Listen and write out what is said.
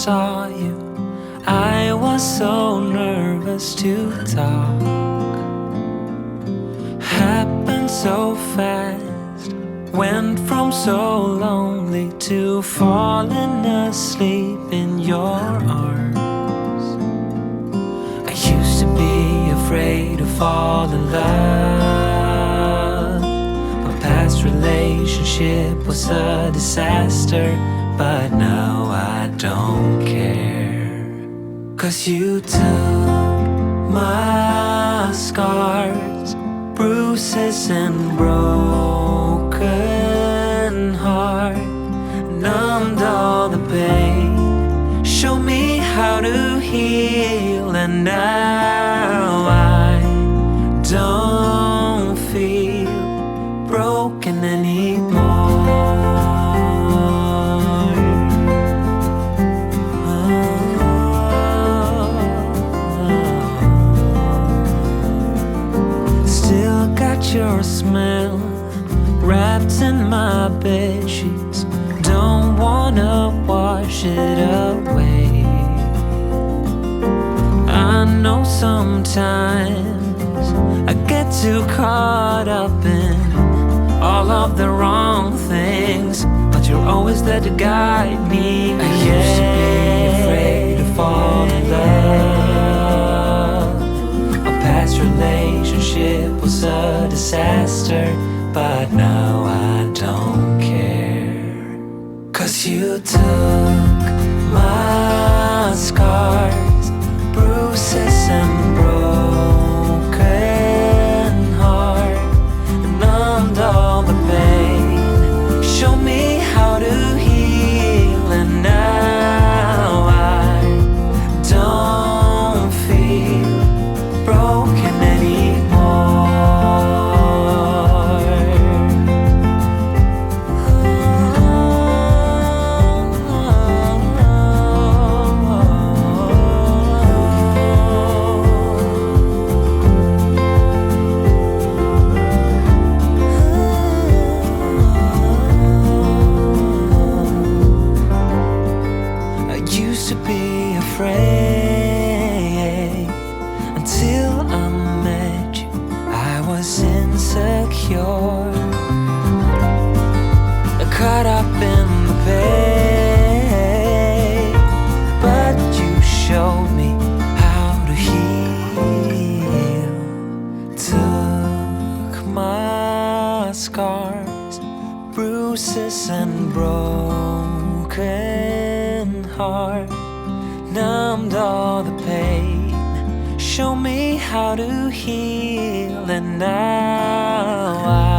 saw you, I was so nervous to talk. Happened so fast, went from so lonely to falling asleep in your arms. I used to be afraid to fall in love. My past relationship was a disaster, but now I don't care. 'Cause you took my scars, bruises and broken heart, numbed all the pain, show me how to heal, and now I don't feel broken anymore. Still got your smell wrapped in my bedsheets, don't wanna wash it away. I know sometimes I get too caught up in all of the wrong things, but you're always there to guide me. I used to be afraid to fall in love. A past relationship was a disaster, but now I don't care. 'Cause you took my scars, bruises and broken heart, numbed all the pain, show me how to heal, and now I don't feel broken anymore. Used to be afraid until I met you. I was insecure, caught up in the pain, but you showed me how to heal. Took my scars, bruises and broken heart, numbed all the pain, show me how to heal, and now I